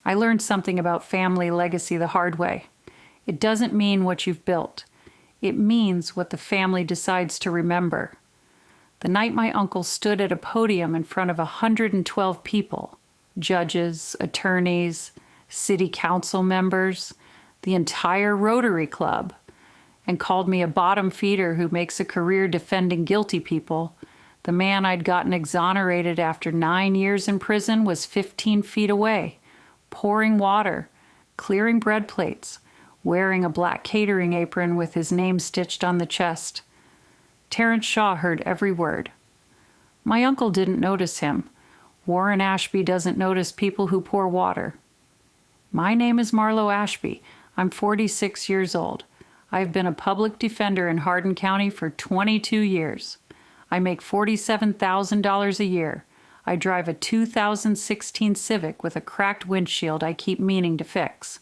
I learned something about family legacy the hard way. It doesn't mean what you've built. It means what the family decides to remember. The night my uncle stood at a podium in front of 112 people, judges, attorneys, city council members, the entire Rotary Club, and called me a bottom feeder who makes a career defending guilty people, the man I'd gotten exonerated after 9 years in prison was 15 feet away, pouring water, clearing bread plates, wearing a black catering apron with his name stitched on the chest. Terrence Shaw heard every word. My uncle didn't notice him. Warren Ashby doesn't notice people who pour water. My name is Marlo Ashby. I'm 46 years old. I've been a public defender in Hardin County for 22 years. I make $47,000 a year. I drive a 2016 Civic with a cracked windshield I keep meaning to fix.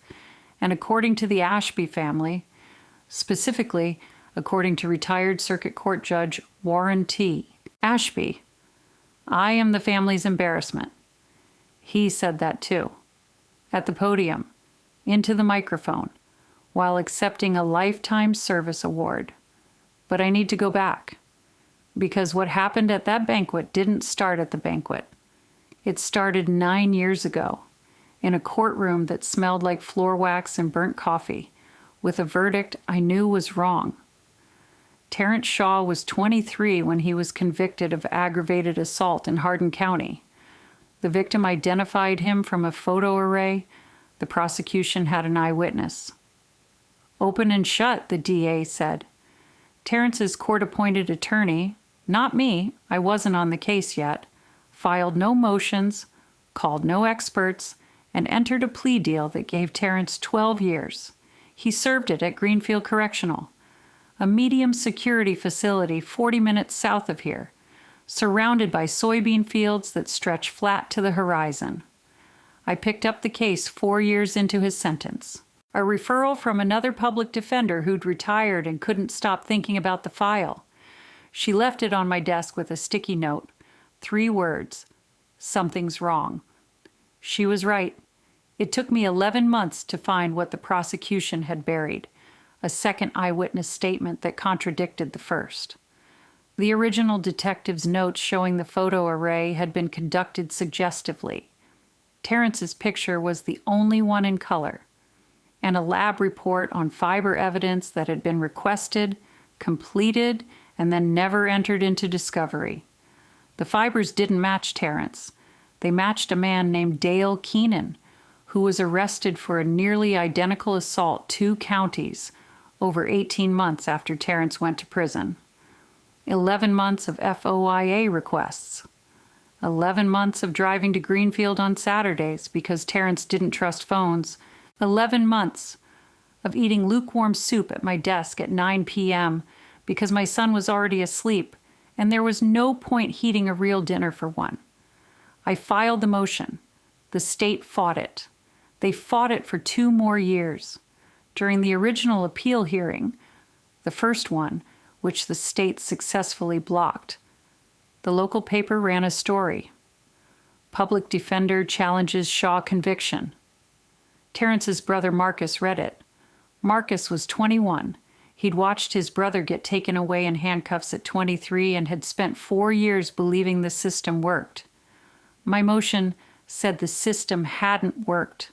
And according to the Ashby family, specifically according to retired Circuit Court Judge Warren T. Ashby, I am the family's embarrassment. He said that too, at the podium, into the microphone, while accepting a Lifetime Service Award. But I need to go back, because what happened at that banquet didn't start at the banquet. It started 9 years ago, in a courtroom that smelled like floor wax and burnt coffee, with a verdict I knew was wrong. Terrence Shaw was 23 when he was convicted of aggravated assault in Hardin County. The victim identified him from a photo array. The prosecution had an eyewitness. Open and shut, the DA said. Terrence's court-appointed attorney, not me, I wasn't on the case yet, filed no motions, called no experts, and entered a plea deal that gave Terrence 12 years. He served it at Greenfield Correctional, a medium security facility 40 minutes south of here, surrounded by soybean fields that stretch flat to the horizon. I picked up the case 4 years into his sentence. A referral from another public defender who'd retired and couldn't stop thinking about the file. She left it on my desk with a sticky note. 3 words: something's wrong. She was right. It took me 11 months to find what the prosecution had buried, a second eyewitness statement that contradicted the first. The original detective's notes showing the photo array had been conducted suggestively. Terrence's picture was the only one in color, and a lab report on fiber evidence that had been requested, completed, and then never entered into discovery. The fibers didn't match Terrence. They matched a man named Dale Keenan, who was arrested for a nearly identical assault 2 counties over 18 months after Terrence went to prison. 11 months of FOIA requests. 11 months of driving to Greenfield on Saturdays because Terrence didn't trust phones. 11 months of eating lukewarm soup at my desk at 9 p.m. because my son was already asleep and there was no point heating a real dinner for one. I filed the motion. The state fought it. They fought it for 2 more years. During the original appeal hearing, the first one, which the state successfully blocked, the local paper ran a story. Public defender challenges Shaw conviction. Terrence's brother Marcus read it. Marcus was 21. He'd watched his brother get taken away in handcuffs at 23 and had spent 4 years believing the system worked. My motion said the system hadn't worked.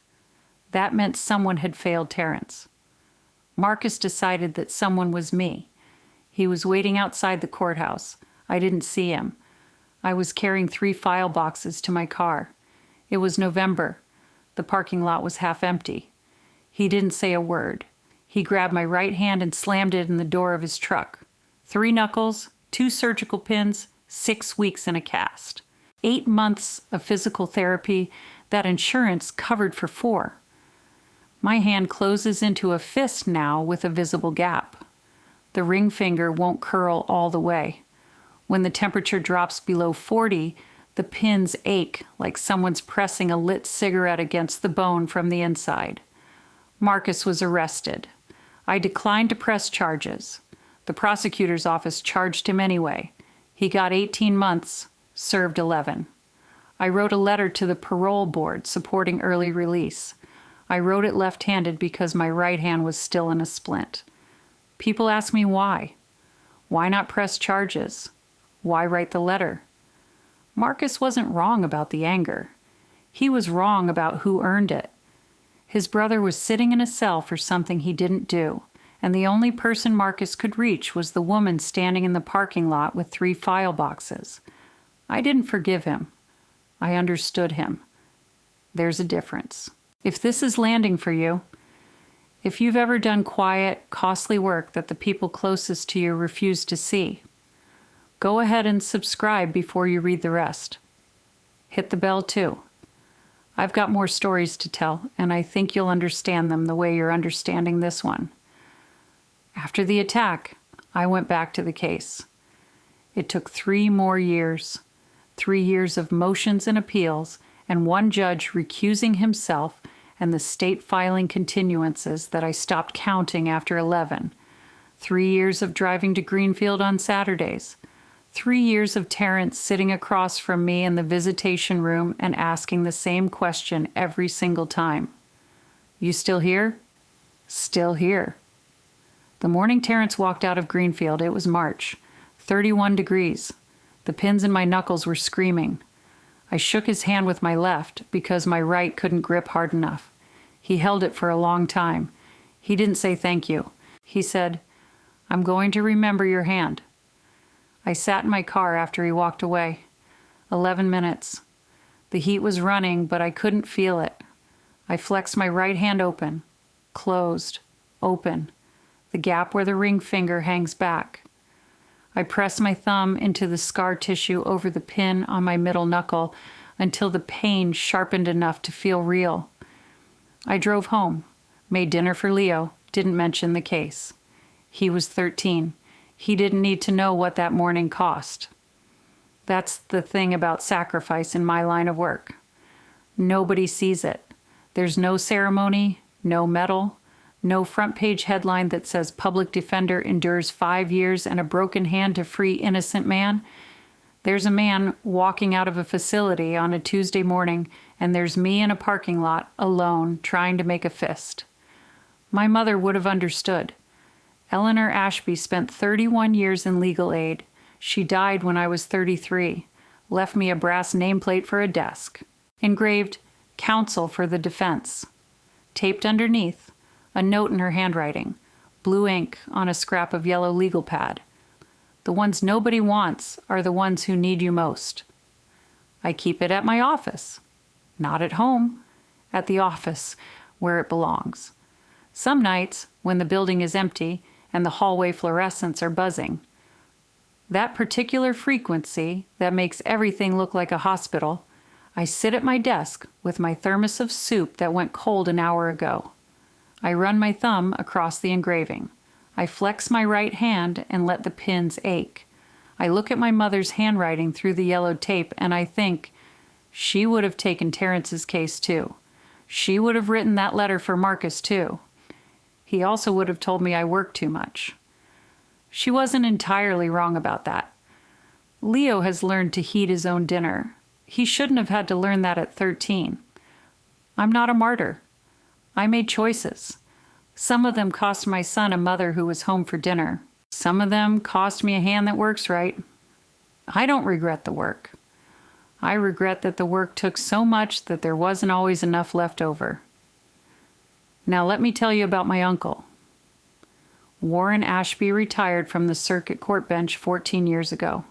That meant someone had failed Terrence. Marcus decided that someone was me. He was waiting outside the courthouse. I didn't see him. I was carrying 3 file boxes to my car. It was November. The parking lot was half empty. He didn't say a word. He grabbed my right hand and slammed it in the door of his truck. 3 knuckles, 2 surgical pins, 6 weeks in a cast. 8 months of physical therapy that insurance covered for 4. My hand closes into a fist now with a visible gap. The ring finger won't curl all the way. When the temperature drops below 40, the pins ache like someone's pressing a lit cigarette against the bone from the inside. Marcus was arrested. I declined to press charges. The prosecutor's office charged him anyway. He got 18 months, served 11. I wrote a letter to the parole board supporting early release. I wrote it left-handed because my right hand was still in a splint. People ask me why. Why not press charges? Why write the letter? Marcus wasn't wrong about the anger. He was wrong about who earned it. His brother was sitting in a cell for something he didn't do, and the only person Marcus could reach was the woman standing in the parking lot with 3 file boxes. I didn't forgive him. I understood him. There's a difference. If this is landing for you, if you've ever done quiet, costly work that the people closest to you refuse to see, go ahead and subscribe before you read the rest. Hit the bell too. I've got more stories to tell, and I think you'll understand them the way you're understanding this one. After the attack, I went back to the case. It took 3 more years. 3 years of motions and appeals, and one judge recusing himself, and the state filing continuances that I stopped counting after 11. 3 years of driving to Greenfield on Saturdays. 3 years of Terrence sitting across from me in the visitation room and asking the same question every single time. You still here? Still here. The morning Terrence walked out of Greenfield, it was March. 31 degrees. The pins in my knuckles were screaming. I shook his hand with my left because my right couldn't grip hard enough. He held it for a long time. He didn't say thank you. He said, "I'm going to remember your hand." I sat in my car after he walked away. 11 minutes. The heat was running, but I couldn't feel it. I flexed my right hand open, closed, open, the gap where the ring finger hangs back. I pressed my thumb into the scar tissue over the pin on my middle knuckle until the pain sharpened enough to feel real. I drove home, made dinner for Leo, didn't mention the case. He was 13. He didn't need to know what that morning cost. That's the thing about sacrifice in my line of work. Nobody sees it. There's no ceremony, no medal, no front page headline that says public defender endures 5 years and a broken hand to free innocent man. There's a man walking out of a facility on a Tuesday morning, and there's me in a parking lot alone trying to make a fist. My mother would have understood. Eleanor Ashby spent 31 years in legal aid. She died when I was 33, left me a brass nameplate for a desk, engraved "Counsel for the Defense." Taped underneath, a note in her handwriting, blue ink on a scrap of yellow legal pad. The ones nobody wants are the ones who need you most. I keep it at my office. Not at home. At the office, where it belongs. Some nights, when the building is empty and the hallway fluorescents are buzzing, that particular frequency that makes everything look like a hospital, I sit at my desk with my thermos of soup that went cold an hour ago. I run my thumb across the engraving. I flex my right hand and let the pins ache. I look at my mother's handwriting through the yellowed tape and I think, she would have taken Terrence's case too. She would have written that letter for Marcus too. He also would have told me I worked too much. She wasn't entirely wrong about that. Leo has learned to heat his own dinner. He shouldn't have had to learn that at 13. I'm not a martyr. I made choices. Some of them cost my son a mother who was home for dinner. Some of them cost me a hand that works right. I don't regret the work. I regret that the work took so much that there wasn't always enough left over. Now let me tell you about my uncle. Warren Ashby retired from the circuit court bench 14 years ago.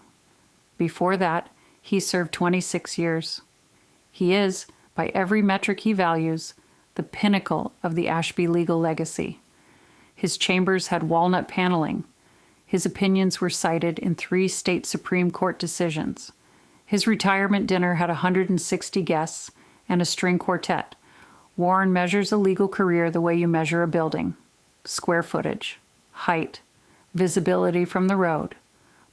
Before that, he served 26 years. He is, by every metric he values, the pinnacle of the Ashby legal legacy. His chambers had walnut paneling. His opinions were cited in 3 state Supreme Court decisions. His retirement dinner had 160 guests and a string quartet. Warren measures a legal career the way you measure a building: square footage, height, visibility from the road.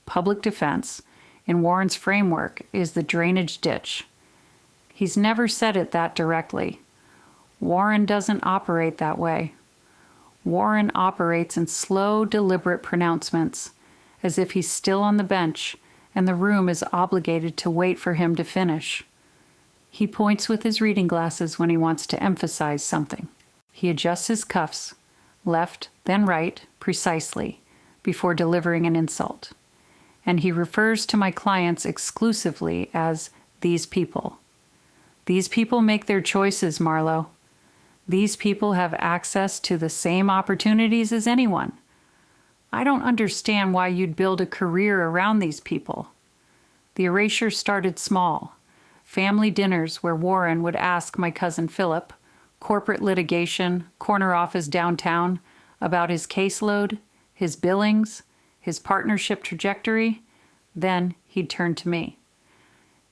Public defense, in Warren's framework, is the drainage ditch. He's never said it that directly. Warren doesn't operate that way. Warren operates in slow, deliberate pronouncements, as if he's still on the bench and the room is obligated to wait for him to finish. He points with his reading glasses when he wants to emphasize something. He adjusts his cuffs, left, then right, precisely, before delivering an insult. And he refers to my clients exclusively as these people. These people make their choices, Marlowe. These people have access to the same opportunities as anyone. I don't understand why you'd build a career around these people. The erasure started small. Family dinners where Warren would ask my cousin Philip, corporate litigation, corner office downtown, about his caseload, his billings, his partnership trajectory. Then he'd turn to me.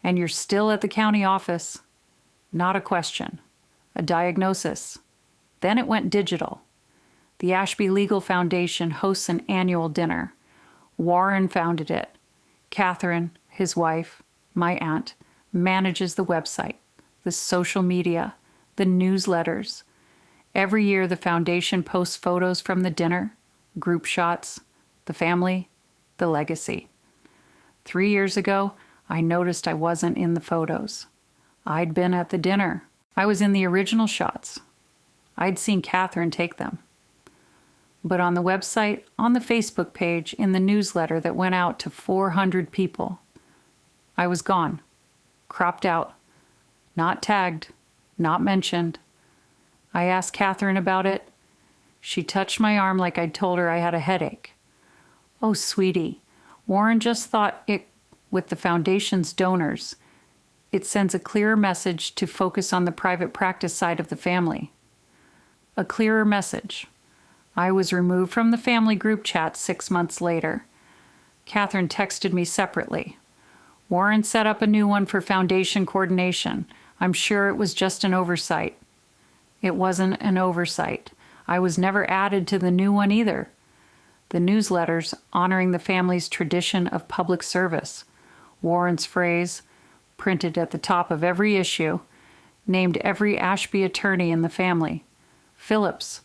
And you're still at the county office. Not a question. A diagnosis. Then it went digital. The Ashby Legal Foundation hosts an annual dinner. Warren founded it. Catherine, his wife, my aunt, manages the website, the social media, the newsletters. Every year the foundation posts photos from the dinner, group shots, the family, the legacy. 3 years ago, I noticed I wasn't in the photos. I'd been at the dinner. I was in the original shots. I'd seen Catherine take them. But on the website, on the Facebook page, in the newsletter that went out to 400 people, I was gone, cropped out, not tagged, not mentioned. I asked Catherine about it. She touched my arm like I'd told her I had a headache. Oh, sweetie, Warren just thought it, with the foundation's donors, it sends a clearer message to focus on the private practice side of the family. A clearer message. I was removed from the family group chat 6 months later. Catherine texted me separately. Warren set up a new one for foundation coordination. I'm sure it was just an oversight. It wasn't an oversight. I was never added to the new one either. The newsletters honoring the family's tradition of public service. Warren's phrase, printed at the top of every issue, named every Ashby attorney in the family. Phillips,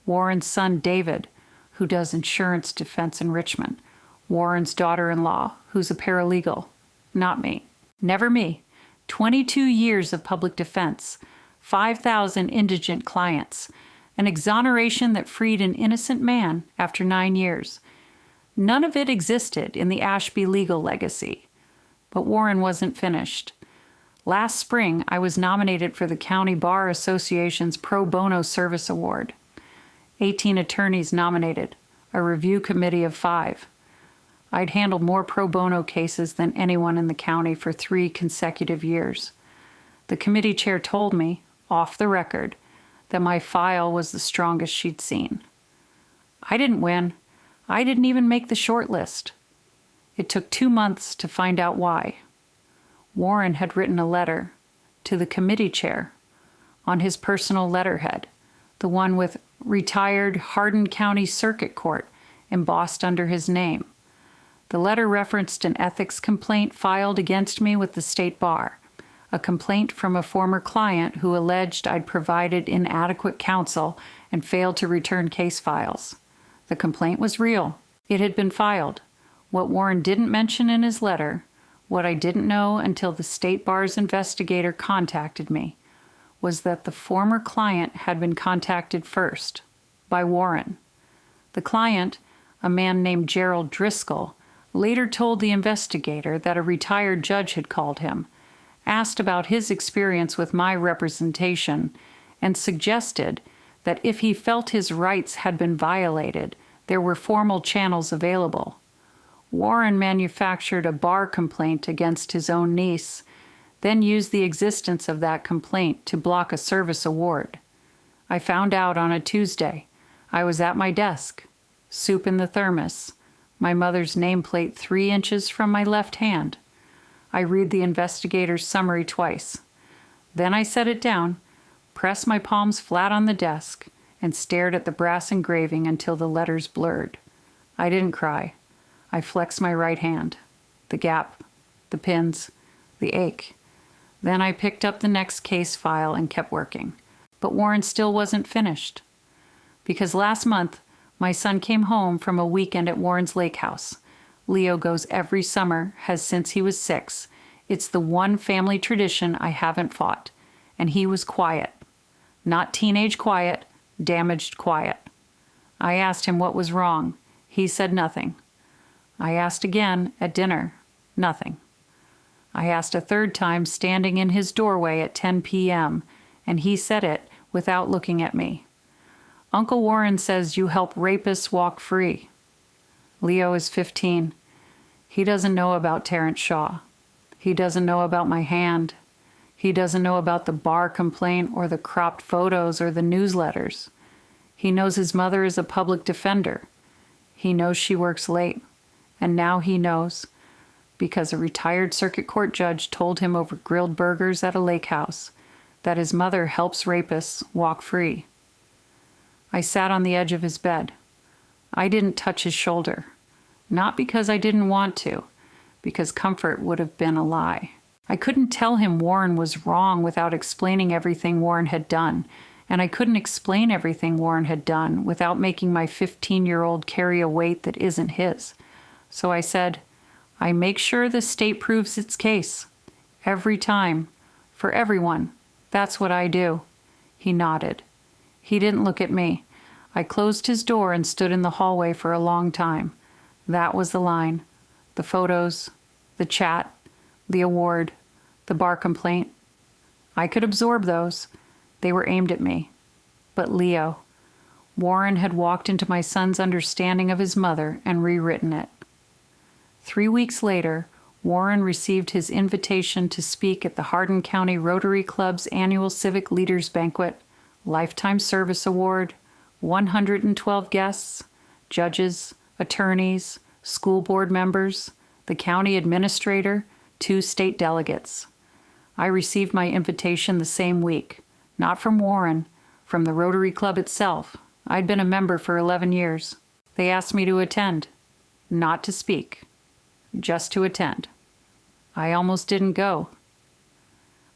Warren's son David, who does insurance defense in Richmond. Warren's daughter-in-law, who's a paralegal. Not me. Never me. 22 years of public defense. 5,000 indigent clients. An exoneration that freed an innocent man after 9 years. None of it existed in the Ashby legal legacy. But Warren wasn't finished. Last spring, I was nominated for the County Bar Association's Pro Bono Service Award. 18 attorneys nominated, a review committee of 5. I'd handled more pro bono cases than anyone in the county for 3 consecutive years. The committee chair told me, off the record, that my file was the strongest she'd seen. I didn't win. I didn't even make the short list. It took 2 months to find out why. Warren had written a letter to the committee chair on his personal letterhead, the one with retired Hardin County Circuit Court embossed under his name. The letter referenced an ethics complaint filed against me with the state bar, a complaint from a former client who alleged I'd provided inadequate counsel and failed to return case files. The complaint was real. It had been filed. What Warren didn't mention in his letter, what I didn't know until the state bar's investigator contacted me, was that the former client had been contacted first, by Warren. The client, a man named Gerald Driscoll, later told the investigator that a retired judge had called him, asked about his experience with my representation, and suggested that if he felt his rights had been violated, there were formal channels available. Warren manufactured a bar complaint against his own niece, then used the existence of that complaint to block a service award. I found out on a Tuesday. I was at my desk, soup in the thermos, my mother's nameplate 3 inches from my left hand. I read the investigator's summary twice. Then I set it down, pressed my palms flat on the desk, and stared at the brass engraving until the letters blurred. I didn't cry. I flexed my right hand. The gap, the pins, the ache. Then I picked up the next case file and kept working. But Warren still wasn't finished. Because last month, my son came home from a weekend at Warren's lake house. Leo goes every summer, has since he was 6. It's the one family tradition I haven't fought. And he was quiet. Not teenage quiet, damaged quiet. I asked him what was wrong. He said nothing. I asked again at dinner. Nothing. I asked a third time standing in his doorway at 10 p.m., and he said it without looking at me. Uncle Warren says you help rapists walk free. Leo is 15. He doesn't know about Terrence Shaw. He doesn't know about my hand. He doesn't know about the bar complaint or the cropped photos or the newsletters. He knows his mother is a public defender. He knows she works late. And now he knows, because a retired circuit court judge told him over grilled burgers at a lake house, that his mother helps rapists walk free. I sat on the edge of his bed. I didn't touch his shoulder. Not because I didn't want to, because comfort would have been a lie. I couldn't tell him Warren was wrong without explaining everything Warren had done, and I couldn't explain everything Warren had done without making my 15-year-old carry a weight that isn't his. So I said, I make sure the state proves its case. Every time. For everyone. That's what I do. He nodded. He didn't look at me. I closed his door and stood in the hallway for a long time. That was the line. The photos, the chat, the award, the bar complaint. I could absorb those. They were aimed at me. But Leo. Warren had walked into my son's understanding of his mother and rewritten it. 3 weeks later, Warren received his invitation to speak at the Hardin County Rotary Club's annual Civic Leaders Banquet, Lifetime Service Award, 112 guests, judges, attorneys, school board members, the county administrator, 2 state delegates. I received my invitation the same week, not from Warren, from the Rotary Club itself. I'd been a member for 11 years. They asked me to attend, not to speak. Just to attend. I almost didn't go.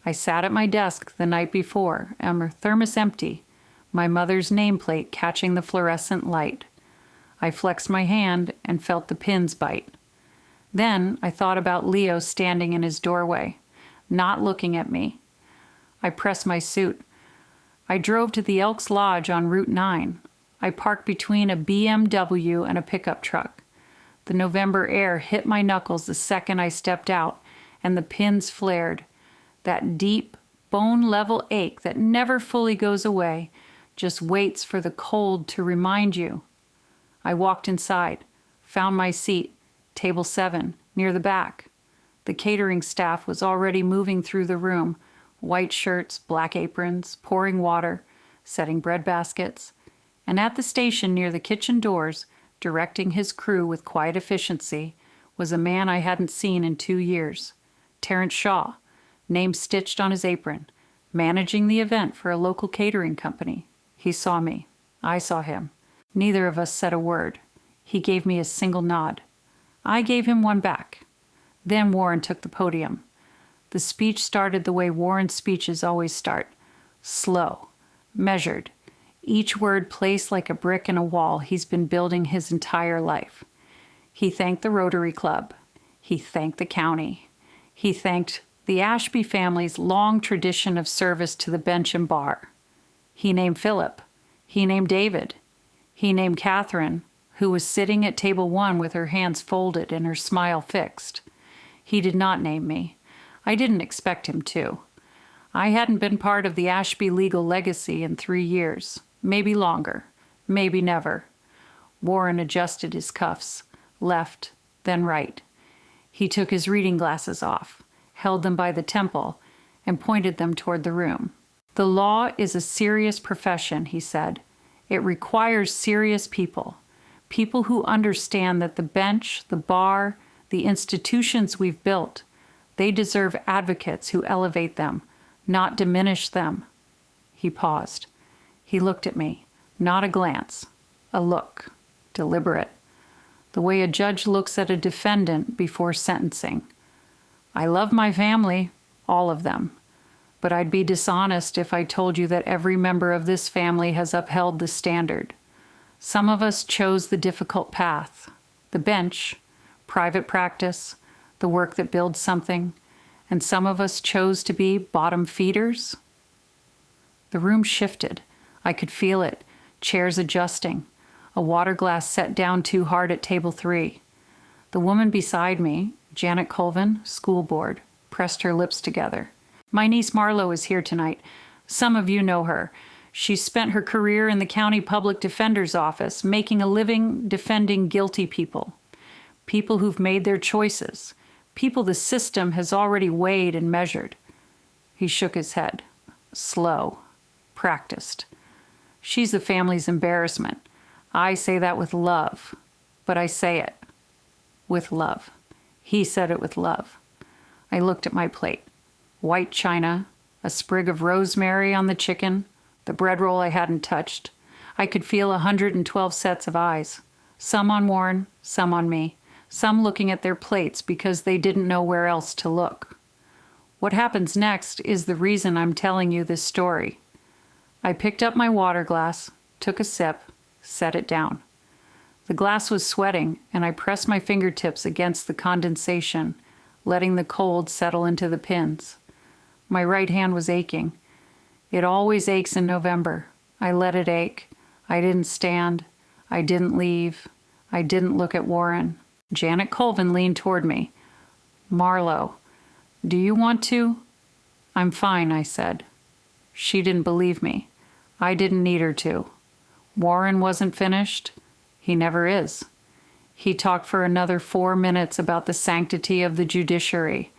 I sat at my desk the night before, and her thermos empty, my mother's nameplate catching the fluorescent light. I flexed my hand and felt the pins bite. Then I thought about Leo standing in his doorway, not looking at me. I pressed my suit. I drove to the Elks Lodge on Route 9. I parked between a BMW and a pickup truck. The November air hit my knuckles the second I stepped out, and the pins flared. That deep, bone-level ache that never fully goes away, just waits for the cold to remind you. I walked inside, found my seat, table 7, near the back. The catering staff was already moving through the room, white shirts, black aprons, pouring water, setting bread baskets. And at the station near the kitchen doors, directing his crew with quiet efficiency, was a man I hadn't seen in 2 years. Terrence Shaw, name stitched on his apron, managing the event for a local catering company. He saw me. I saw him. Neither of us said a word. He gave me a single nod. I gave him one back. Then Warren took the podium. The speech started the way Warren's speeches always start. Slow. Measured. Each word placed like a brick in a wall he's been building his entire life. He thanked the Rotary Club. He thanked the county. He thanked the Ashby family's long tradition of service to the bench and bar. He named Philip. He named David. He named Catherine, who was sitting at table 1 with her hands folded and her smile fixed. He did not name me. I didn't expect him to. I hadn't been part of the Ashby legal legacy in 3 years. Maybe longer, maybe never. Warren adjusted his cuffs, left, then right. He took his reading glasses off, held them by the temple, and pointed them toward the room. The law is a serious profession, he said. It requires serious people, people who understand that the bench, the bar, the institutions we've built, they deserve advocates who elevate them, not diminish them. He paused. He looked at me, not a glance, a look, deliberate, the way a judge looks at a defendant before sentencing. I love my family, all of them, but I'd be dishonest if I told you that every member of this family has upheld the standard. Some of us chose the difficult path, the bench, private practice, the work that builds something, and some of us chose to be bottom feeders? The room shifted. I could feel it. Chairs adjusting. A water glass set down too hard at table 3. The woman beside me, Janet Colvin, school board, pressed her lips together. My niece Marlo is here tonight. Some of you know her. She's spent her career in the county public defender's office, making a living defending guilty people. People who've made their choices. People the system has already weighed and measured. He shook his head. Slow. Practiced. She's the family's embarrassment. I say that with love. But I say it with love. He said it with love. I looked at my plate. White china, a sprig of rosemary on the chicken, the bread roll I hadn't touched. I could feel 112 sets of eyes. Some on Warren, some on me. Some looking at their plates because they didn't know where else to look. What happens next is the reason I'm telling you this story. I picked up my water glass, took a sip, set it down. The glass was sweating, and I pressed my fingertips against the condensation, letting the cold settle into the pins. My right hand was aching. It always aches in November. I let it ache. I didn't stand. I didn't leave. I didn't look at Warren. Janet Colvin leaned toward me. Marlo, do you want to? I'm fine, I said. She didn't believe me. I didn't need her to. Warren wasn't finished. He never is. He talked for another 4 minutes about the sanctity of the judiciary,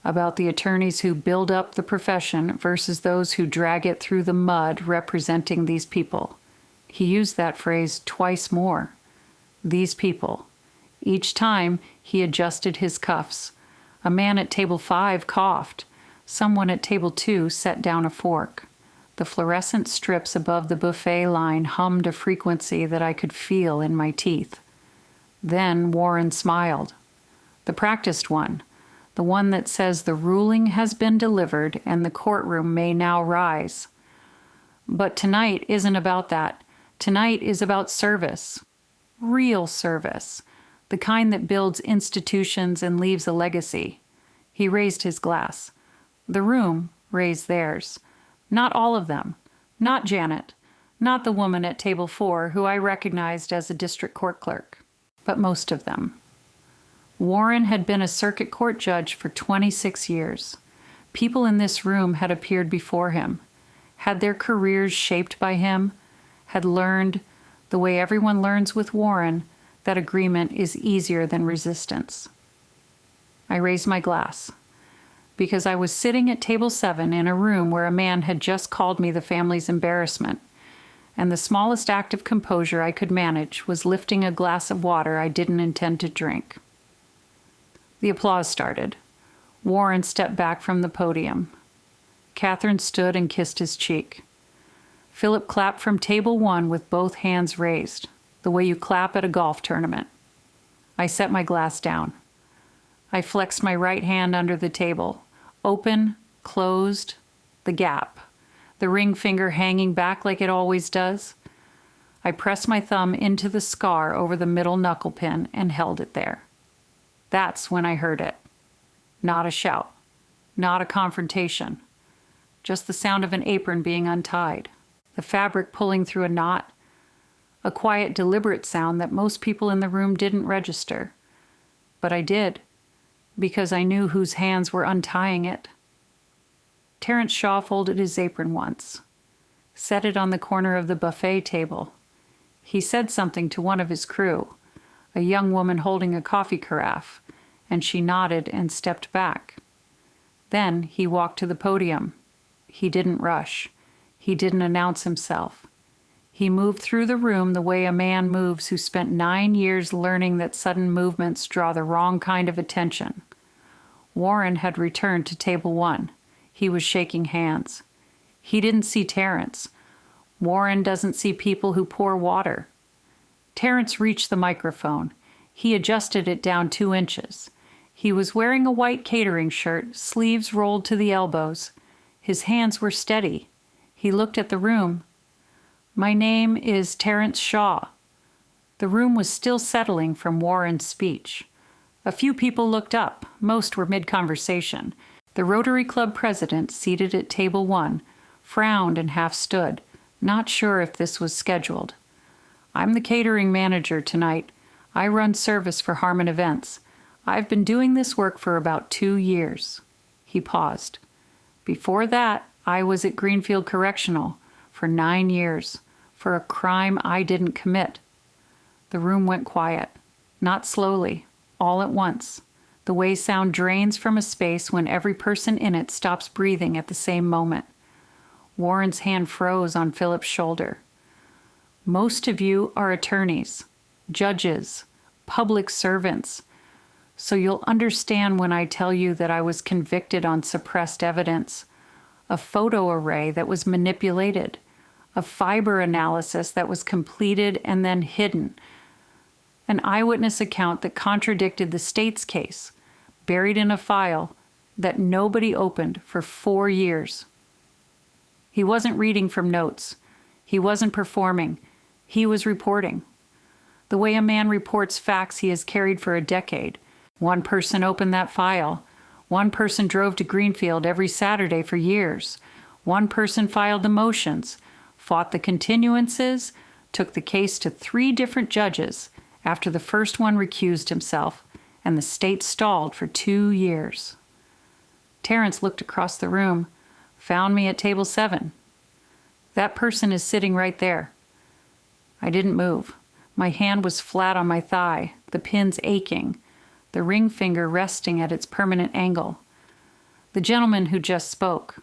about the attorneys who build up the profession versus those who drag it through the mud representing these people. He used that phrase twice more. These people. Each time, he adjusted his cuffs. A man at table 5 coughed. Someone at table 2 set down a fork. The fluorescent strips above the buffet line hummed a frequency that I could feel in my teeth. Then Warren smiled. The practiced one. The one that says the ruling has been delivered and the courtroom may now rise. But tonight isn't about that. Tonight is about service. Real service. The kind that builds institutions and leaves a legacy. He raised his glass. The room raised theirs. Not all of them. Not Janet. Not the woman at table 4 who I recognized as a district court clerk. But most of them. Warren had been a circuit court judge for 26 years. People in this room had appeared before him, had their careers shaped by him, had learned, the way everyone learns with Warren, that agreement is easier than resistance. I raised my glass, because I was sitting at table 7 in a room where a man had just called me the family's embarrassment, and the smallest act of composure I could manage was lifting a glass of water I didn't intend to drink. The applause started. Warren stepped back from the podium. Catherine stood and kissed his cheek. Philip clapped from table 1 with both hands raised, the way you clap at a golf tournament. I set my glass down. I flexed my right hand under the table. Open, closed, the gap. The ring finger hanging back like it always does. I pressed my thumb into the scar over the middle knuckle pin and held it there. That's when I heard it. Not a shout. Not a confrontation. Just the sound of an apron being untied. The fabric pulling through a knot. A quiet, deliberate sound that most people in the room didn't register. But I did, because I knew whose hands were untying it. Terrence Shaw folded his apron once, set it on the corner of the buffet table. He said something to one of his crew, a young woman holding a coffee carafe, and she nodded and stepped back. Then he walked to the podium. He didn't rush. He didn't announce himself. He moved through the room the way a man moves who spent 9 years learning that sudden movements draw the wrong kind of attention. Warren had returned to table 1. He was shaking hands. He didn't see Terrence. Warren doesn't see people who pour water. Terrence reached the microphone. He adjusted it down 2 inches. He was wearing a white catering shirt, sleeves rolled to the elbows. His hands were steady. He looked at the room. My name is Terrence Shaw. The room was still settling from Warren's speech. A few people looked up. Most were mid-conversation. The Rotary Club president, seated at table 1, frowned and half stood, not sure if this was scheduled. "I'm the catering manager tonight. I run service for Harmon Events. I've been doing this work for about 2 years." He paused. "Before that, I was at Greenfield Correctional for 9 years for a crime I didn't commit." The room went quiet, not slowly, all at once, the way sound drains from a space when every person in it stops breathing at the same moment. Warren's hand froze on Philip's shoulder. "Most of you are attorneys, judges, public servants, so you'll understand when I tell you that I was convicted on suppressed evidence, a photo array that was manipulated, a fiber analysis that was completed and then hidden, an eyewitness account that contradicted the state's case, buried in a file that nobody opened for 4 years." He wasn't reading from notes. He wasn't performing. He was reporting. The way a man reports facts he has carried for a decade. One person opened that file. One person drove to Greenfield every Saturday for years. One person filed the motions, fought the continuances, took the case to 3 different judges after the first one recused himself, and the state stalled for 2 years. Terrence looked across the room, found me at table 7. "That person is sitting right there." I didn't move. My hand was flat on my thigh, the pins aching, the ring finger resting at its permanent angle. "The gentleman who just spoke,"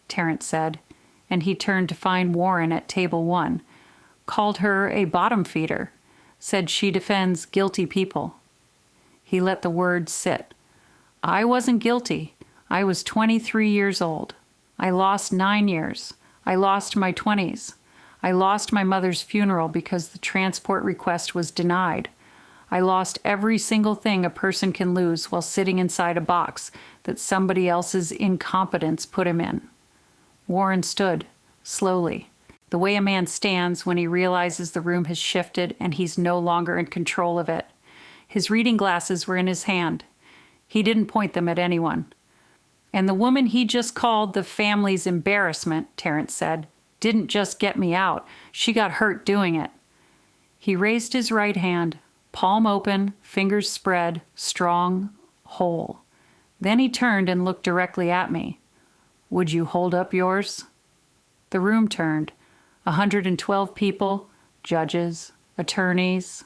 Terrence said, and he turned to find Warren at table 1, called her a bottom feeder, said she defends guilty people. He let the words sit. "I wasn't guilty. I was 23 years old. I lost 9 years. I lost my 20s. I lost my mother's funeral because the transport request was denied. I lost every single thing a person can lose while sitting inside a box that somebody else's incompetence put him in." Warren stood, slowly, the way a man stands when he realizes the room has shifted and he's no longer in control of it. His reading glasses were in his hand. He didn't point them at anyone. "And the woman he just called the family's embarrassment," Terrence said, "didn't just get me out. She got hurt doing it." He raised his right hand, palm open, fingers spread, strong, whole. Then he turned and looked directly at me. "Would you hold up yours?" The room turned. 112 people, judges, attorneys,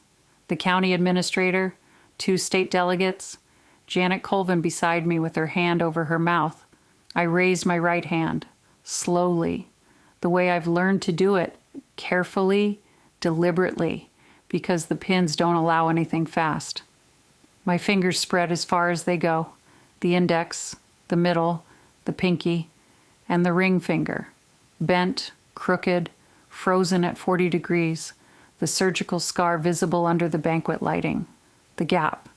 the county administrator, 2 state delegates, Janet Colvin beside me with her hand over her mouth. I raised my right hand, slowly, the way I've learned to do it, carefully, deliberately, because the pins don't allow anything fast. My fingers spread as far as they go, the index, the middle, the pinky, and the ring finger, bent, crooked, frozen at 40 degrees, the surgical scar visible under the banquet lighting, the gap.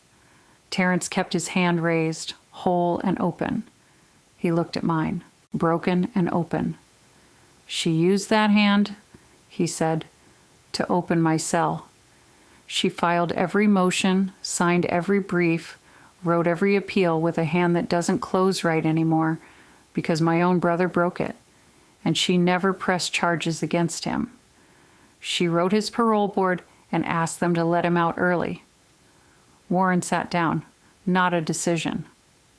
Terrence kept his hand raised, whole and open. He looked at mine, broken and open. "She used that hand," he said, "to open my cell. She filed every motion, signed every brief, wrote every appeal with a hand that doesn't close right anymore because my own brother broke it, and she never pressed charges against him. She wrote his parole board and asked them to let him out early." Warren sat down. Not a decision.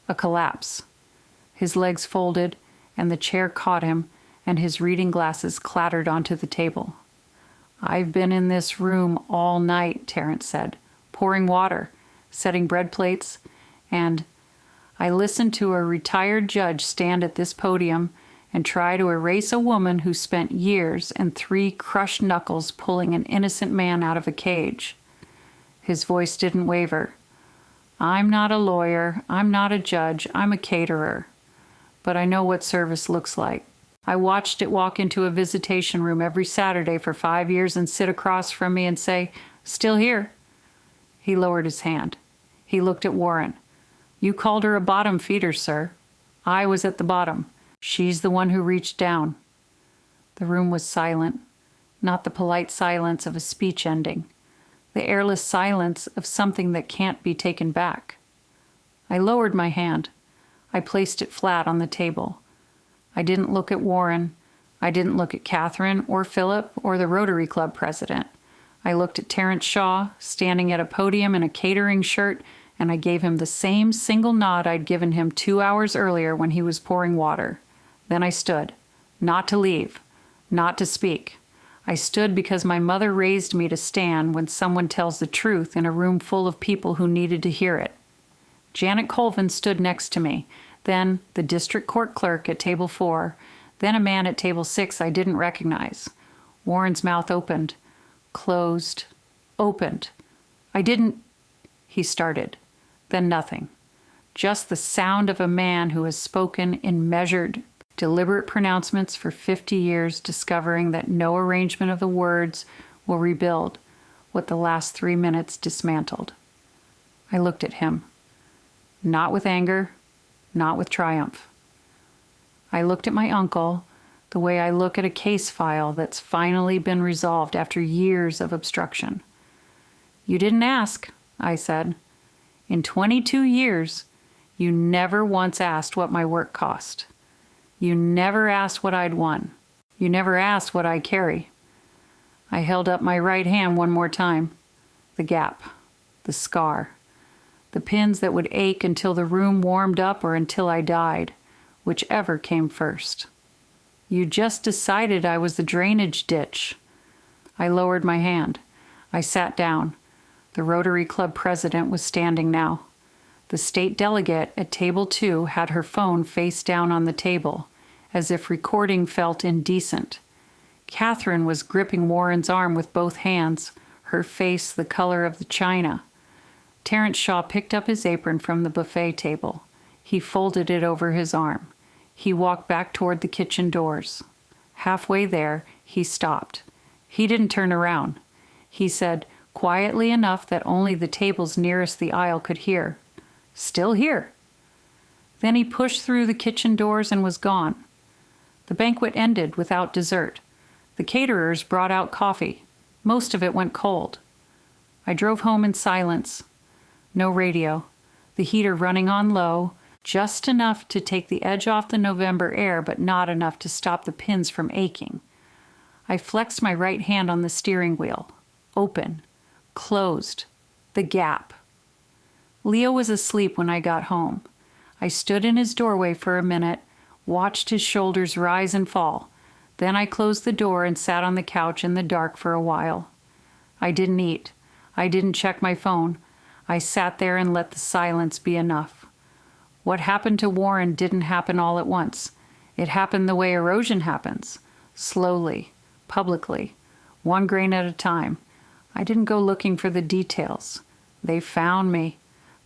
A collapse. His legs folded, and the chair caught him, and his reading glasses clattered onto the table. "I've been in this room all night," Terrence said, "pouring water, setting bread plates, and I listened to a retired judge stand at this podium and try to erase a woman who spent years and 3 crushed knuckles pulling an innocent man out of a cage." His voice didn't waver. "I'm not a lawyer, I'm not a judge, I'm a caterer. But I know what service looks like. I watched it walk into a visitation room every Saturday for 5 years and sit across from me and say, 'Still here.'" He lowered his hand. He looked at Warren. "You called her a bottom feeder, sir. I was at the bottom. She's the one who reached down." The room was silent, not the polite silence of a speech ending, the airless silence of something that can't be taken back. I lowered my hand. I placed it flat on the table. I didn't look at Warren. I didn't look at Catherine or Philip or the Rotary Club president. I looked at Terence Shaw, standing at a podium in a catering shirt, and I gave him the same single nod I'd given him 2 hours earlier when he was pouring water. Then I stood, not to leave, not to speak. I stood because my mother raised me to stand when someone tells the truth in a room full of people who needed to hear it. Janet Colvin stood next to me, then the district court clerk at table 4, then a man at table 6 I didn't recognize. Warren's mouth opened, closed, opened. I didn't, he started. Then nothing. Just the sound of a man who has spoken in measured, deliberate pronouncements for 50 years, discovering that no arrangement of the words will rebuild what the last 3 minutes dismantled. I looked at him. Not with anger, not with triumph. I looked at my uncle the way I look at a case file that's finally been resolved after years of obstruction. You didn't ask, I said. In 22 years, you never once asked what my work cost. You never asked what I'd won. You never asked what I carry. I held up my right hand one more time. The gap, the scar, the pins that would ache until the room warmed up or until I died, whichever came first. You just decided I was the drainage ditch. I lowered my hand. I sat down. The Rotary Club president was standing now. The state delegate at table 2 had her phone face down on the table, as if recording felt indecent. Catherine was gripping Warren's arm with both hands, her face the color of the china. Terence Shaw picked up his apron from the buffet table. He folded it over his arm. He walked back toward the kitchen doors. Halfway there, he stopped. He didn't turn around. He said, quietly enough that only the tables nearest the aisle could hear, "Still here." Then he pushed through the kitchen doors and was gone. The banquet ended without dessert. The caterers brought out coffee. Most of it went cold. I drove home in silence. No radio. The heater running on low, just enough to take the edge off the November air, but not enough to stop the pins from aching. I flexed my right hand on the steering wheel. Open. Closed. The gap. Leo was asleep when I got home. I stood in his doorway for a minute, watched his shoulders rise and fall. Then I closed the door and sat on the couch in the dark for a while. I didn't eat. I didn't check my phone. I sat there and let the silence be enough. What happened to Warren didn't happen all at once. It happened the way erosion happens. Slowly, publicly, 1 grain at a time. I didn't go looking for the details. They found me.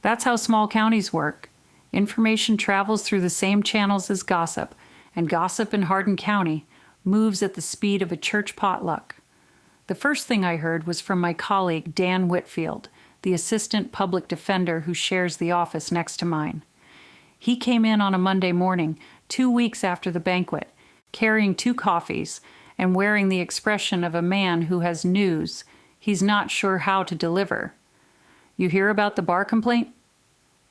That's how small counties work. Information travels through the same channels as gossip, and gossip in Hardin County moves at the speed of a church potluck. The first thing I heard was from my colleague Dan Whitfield, the assistant public defender who shares the office next to mine. He came in on a Monday morning, 2 weeks after the banquet, carrying 2 coffees and wearing the expression of a man who has news he's not sure how to deliver. You hear about the bar complaint?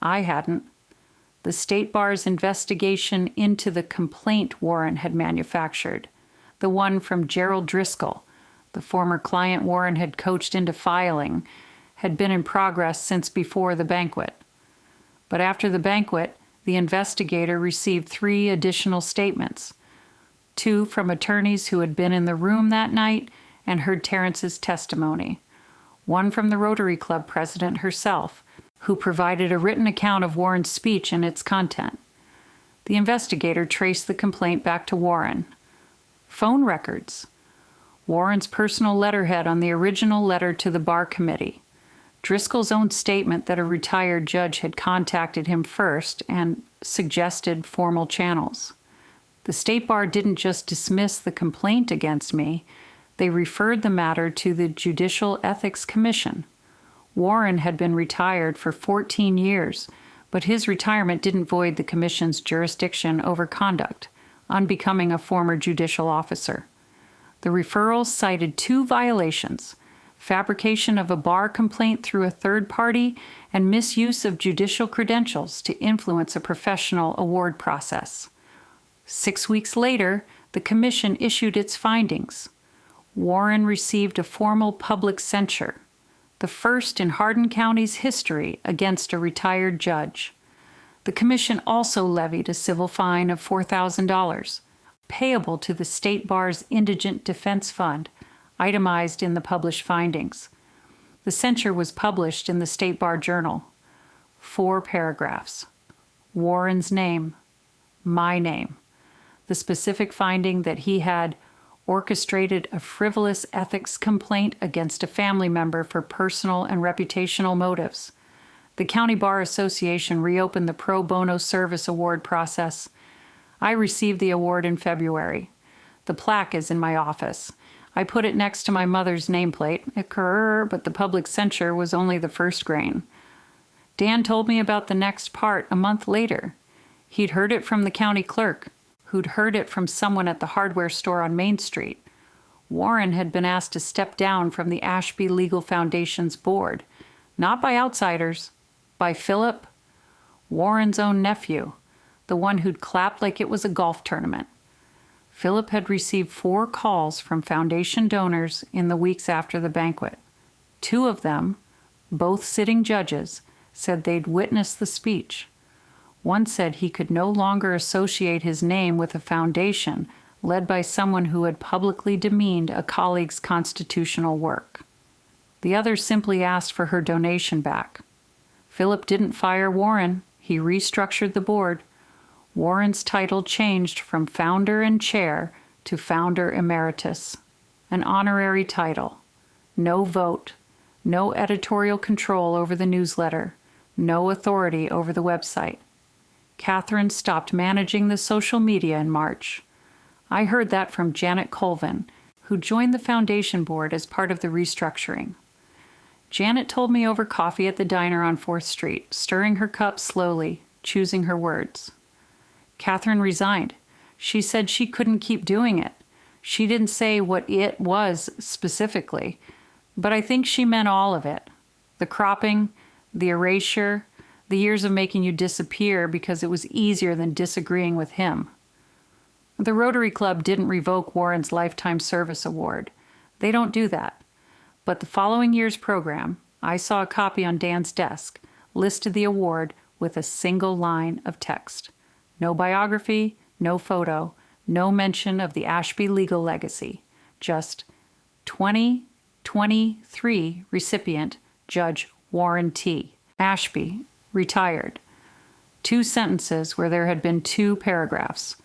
I hadn't. The state bar's investigation into the complaint Warren had manufactured, the one from Gerald Driscoll, the former client Warren had coached into filing, had been in progress since before the banquet. But after the banquet, the investigator received 3 additional statements, 2 from attorneys who had been in the room that night and heard Terence's testimony, 1 from the Rotary Club president herself, who provided a written account of Warren's speech and its content. The investigator traced the complaint back to Warren. Phone records. Warren's personal letterhead on the original letter to the bar committee. Driscoll's own statement that a retired judge had contacted him first and suggested formal channels. The state bar didn't just dismiss the complaint against me, they referred the matter to the Judicial Ethics Commission. Warren had been retired for 14 years, but his retirement didn't void the commission's jurisdiction over conduct, unbecoming a former judicial officer. The referrals cited 2 violations: fabrication of a bar complaint through a third party, and misuse of judicial credentials to influence a professional award process. 6 weeks later, the commission issued its findings. Warren received a formal public censure, the first in Hardin County's history against a retired judge. The commission also levied a civil fine of $4,000, payable to the State Bar's Indigent Defense Fund, itemized in the published findings. The censure was published in the State Bar Journal. 4 paragraphs. Warren's name, my name, the specific finding that he had orchestrated a frivolous ethics complaint against a family member for personal and reputational motives. The County Bar Association reopened the pro bono service award process. I received the award in February. The plaque is in my office. I put it next to my mother's nameplate, but the public censure was only the first grain. Dan told me about the next part a month later. He'd heard it from the county clerk, who'd heard it from someone at the hardware store on Main Street. Warren had been asked to step down from the Ashby Legal Foundation's board, not by outsiders, by Philip, Warren's own nephew, the one who'd clapped like it was a golf tournament. Philip had received 4 calls from foundation donors in the weeks after the banquet. 2 of them, both sitting judges, said they'd witnessed the speech. One said he could no longer associate his name with a foundation led by someone who had publicly demeaned a colleague's constitutional work. The other simply asked for her donation back. Philip didn't fire Warren. He restructured the board. Warren's title changed from founder and chair to founder emeritus, an honorary title. No vote, no editorial control over the newsletter, no authority over the website. Catherine stopped managing the social media in March. I heard that from Janet Colvin, who joined the foundation board as part of the restructuring. Janet told me over coffee at the diner on 4th Street, stirring her cup slowly, choosing her words. Catherine resigned. She said she couldn't keep doing it. She didn't say what it was specifically, but I think she meant all of it. The cropping, the erasure, the years of making you disappear because it was easier than disagreeing with him. The Rotary Club didn't revoke Warren's Lifetime Service Award. They don't do that. But the following year's program, I saw a copy on Dan's desk, listed the award with a single line of text. No biography, no photo, no mention of the Ashby legal legacy. Just 2023 recipient, Judge Warren T. Ashby, retired. 2 sentences where there had been 2 paragraphs.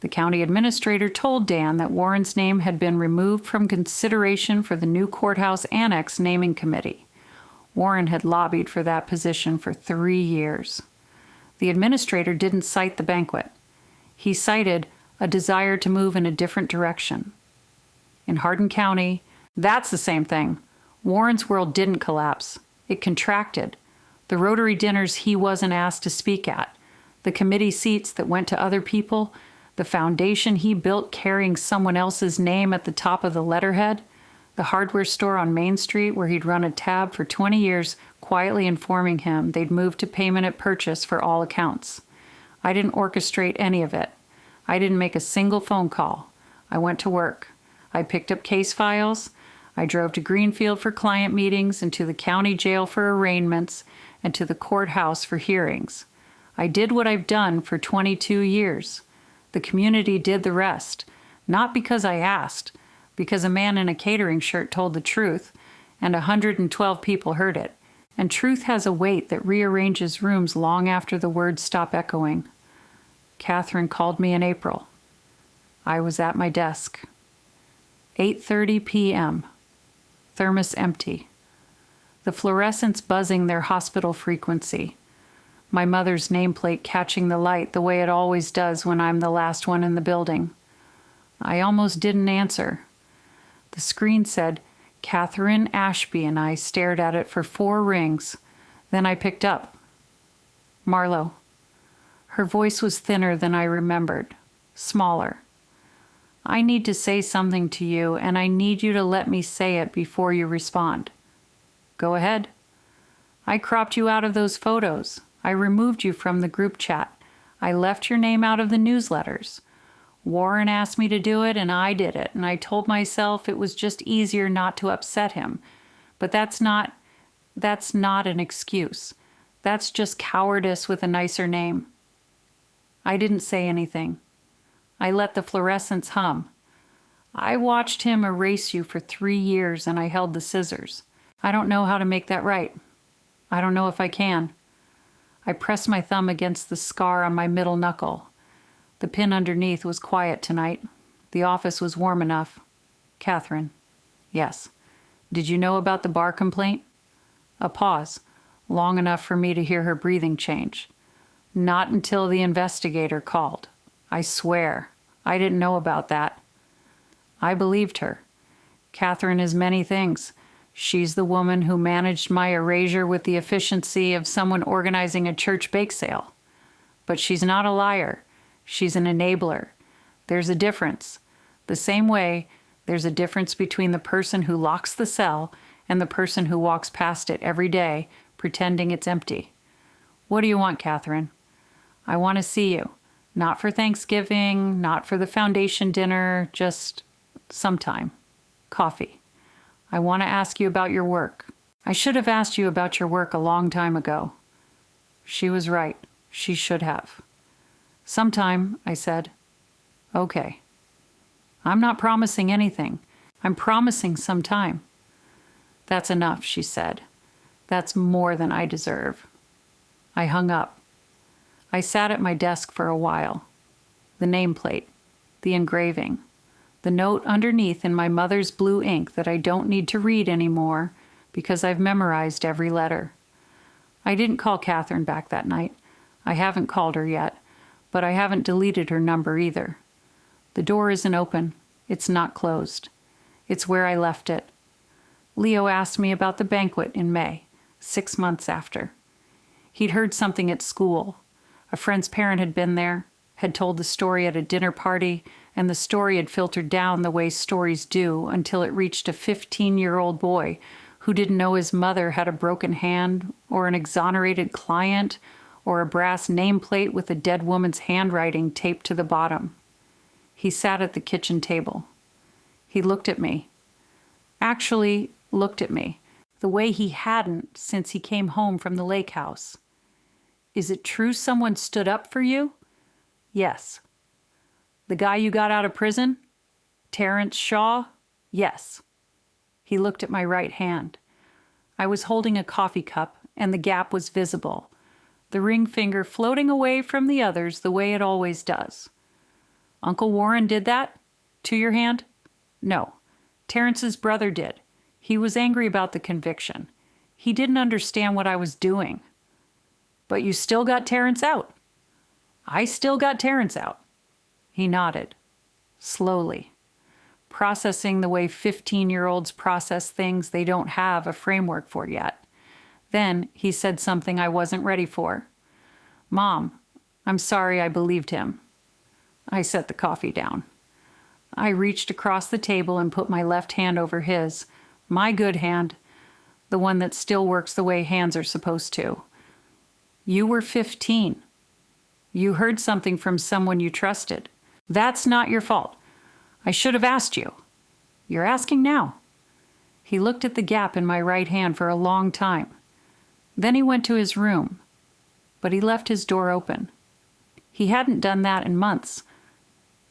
The county administrator told Dan that Warren's name had been removed from consideration for the new courthouse annex naming committee. Warren had lobbied for that position for 3 years. The administrator didn't cite the banquet. He cited a desire to move in a different direction. In Hardin County, that's the same thing. Warren's world didn't collapse. It contracted. The Rotary dinners he wasn't asked to speak at, the committee seats that went to other people, the foundation he built carrying someone else's name at the top of the letterhead, the hardware store on Main Street where he'd run a tab for 20 years, quietly informing him they'd moved to payment at purchase for all accounts. I didn't orchestrate any of it. I didn't make a single phone call. I went to work. I picked up case files. I drove to Greenfield for client meetings and to the county jail for arraignments and to the courthouse for hearings. I did what I've done for 22 years. The community did the rest, not because I asked, because a man in a catering shirt told the truth, and 112 people heard it. And truth has a weight that rearranges rooms long after the words stop echoing. Catherine called me in April. I was at my desk. 8:30 p.m. Thermos empty. The fluorescents buzzing their hospital frequency. My mother's nameplate catching the light the way it always does when I'm the last one in the building. I almost didn't answer. The screen said, Catherine Ashby, and I stared at it for 4 rings. Then I picked up. Marlo. Her voice was thinner than I remembered, smaller. I need to say something to you, and I need you to let me say it before you respond. Go ahead. I cropped you out of those photos. I removed you from the group chat. I left your name out of the newsletters. Warren asked me to do it, and I did it, and I told myself it was just easier not to upset him. But that's not an excuse. That's just cowardice with a nicer name. I didn't say anything. I let the fluorescents hum. I watched him erase you for 3 years, and I held the scissors. I don't know how to make that right. I don't know if I can. I pressed my thumb against the scar on my middle knuckle. The pin underneath was quiet tonight. The office was warm enough. Catherine. Yes. Did you know about the bar complaint? A pause, long enough for me to hear her breathing change. Not until the investigator called. I swear, I didn't know about that. I believed her. Catherine is many things. She's the woman who managed my erasure with the efficiency of someone organizing a church bake sale. But she's not a liar. She's an enabler. There's a difference. The same way there's a difference between the person who locks the cell and the person who walks past it every day pretending it's empty. What do you want, Catherine? I want to see you. Not for Thanksgiving, not for the foundation dinner, just sometime. Coffee. I want to ask you about your work. I should have asked you about your work a long time ago. She was right. She should have. Sometime, I said. Okay. I'm not promising anything. I'm promising some time. That's enough, she said. That's more than I deserve. I hung up. I sat at my desk for a while. The nameplate, the engraving, the note underneath in my mother's blue ink that I don't need to read anymore because I've memorized every letter. I didn't call Catherine back that night. I haven't called her yet, but I haven't deleted her number either. The door isn't open. It's not closed. It's where I left it. Leo asked me about the banquet in May, 6 months after. He'd heard something at school. A friend's parent had been there, had told the story at a dinner party, and the story had filtered down the way stories do until it reached a 15-year-old boy who didn't know his mother had a broken hand or an exonerated client or a brass nameplate with a dead woman's handwriting taped to the bottom. He sat at the kitchen table. He looked at me. Actually looked at me, the way he hadn't since he came home from the lake house. Is it true someone stood up for you? Yes. The guy you got out of prison? Terrence Shaw? Yes. He looked at my right hand. I was holding a coffee cup, and the gap was visible, the ring finger floating away from the others the way it always does. Uncle Warren did that? To your hand? No. Terrence's brother did. He was angry about the conviction. He didn't understand what I was doing. But you still got Terrence out. I still got Terrence out. He nodded. Slowly. Processing the way 15-year-olds process things they don't have a framework for yet. Then he said something I wasn't ready for. Mom, I'm sorry I believed him. I set the coffee down. I reached across the table and put my left hand over his, my good hand, the one that still works the way hands are supposed to. You were 15. You heard something from someone you trusted. That's not your fault. I should have asked you. You're asking now. He looked at the gap in my right hand for a long time. Then he went to his room, but he left his door open. He hadn't done that in months.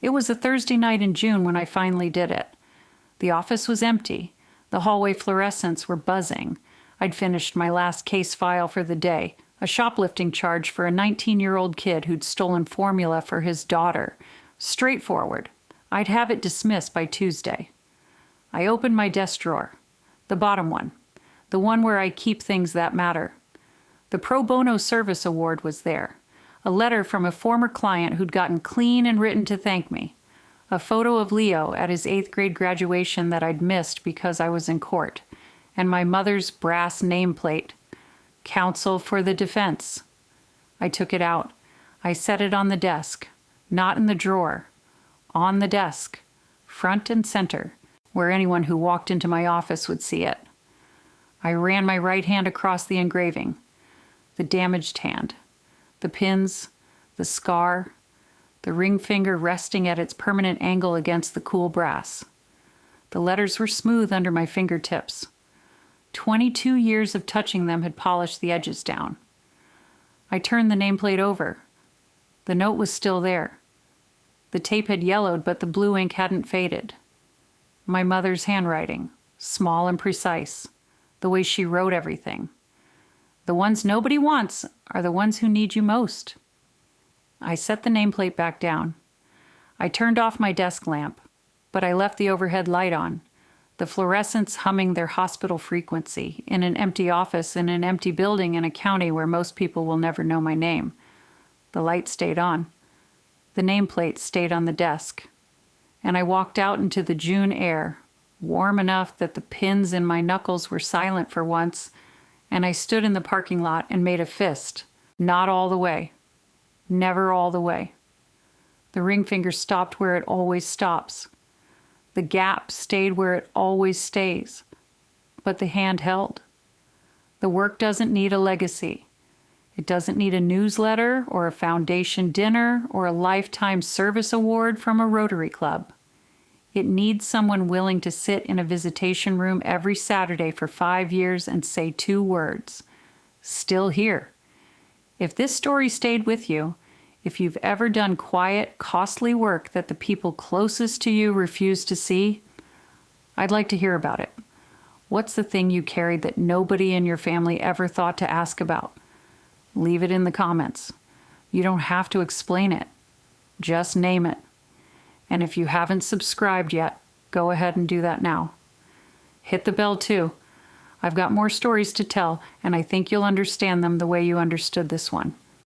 It was a Thursday night in June when I finally did it. The office was empty. The hallway fluorescents were buzzing. I'd finished my last case file for the day, a shoplifting charge for a 19-year-old kid who'd stolen formula for his daughter. Straightforward. I'd have it dismissed by Tuesday. I opened my desk drawer, the bottom one, the one where I keep things that matter. The Pro Bono Service Award was there, a letter from a former client who'd gotten clean and written to thank me, a photo of Leo at his 8th grade graduation that I'd missed because I was in court, and my mother's brass nameplate, Counsel for the Defense. I took it out. I set it on the desk, not in the drawer, on the desk. front and center, where anyone who walked into my office would see it. I ran my right hand across the engraving, the damaged hand, the pins, the scar, the ring finger resting at its permanent angle against the cool brass. The letters were smooth under my fingertips. 22 years of touching them had polished the edges down. I turned the nameplate over. The note was still there. The tape had yellowed, but the blue ink hadn't faded. My mother's handwriting, small and precise, the way she wrote everything. The ones nobody wants are the ones who need you most. I set the nameplate back down. I turned off my desk lamp, but I left the overhead light on, the fluorescents humming their hospital frequency in an empty office in an empty building in a county where most people will never know my name. The light stayed on. The nameplate stayed on the desk. And I walked out into the June air, warm enough that the pins in my knuckles were silent for once, and I stood in the parking lot and made a fist. Not all the way. Never all the way. The ring finger stopped where it always stops. The gap stayed where it always stays. But the hand held. The work doesn't need a legacy. It doesn't need a newsletter or a foundation dinner or a lifetime service award from a Rotary Club. It needs someone willing to sit in a visitation room every Saturday for 5 years and say 2 words. Still here. If this story stayed with you, if you've ever done quiet, costly work that the people closest to you refuse to see, I'd like to hear about it. What's the thing you carried that nobody in your family ever thought to ask about? Leave it in the comments. You don't have to explain it. Just name it. And if you haven't subscribed yet, go ahead and do that now. Hit the bell too. I've got more stories to tell, and I think you'll understand them the way you understood this one.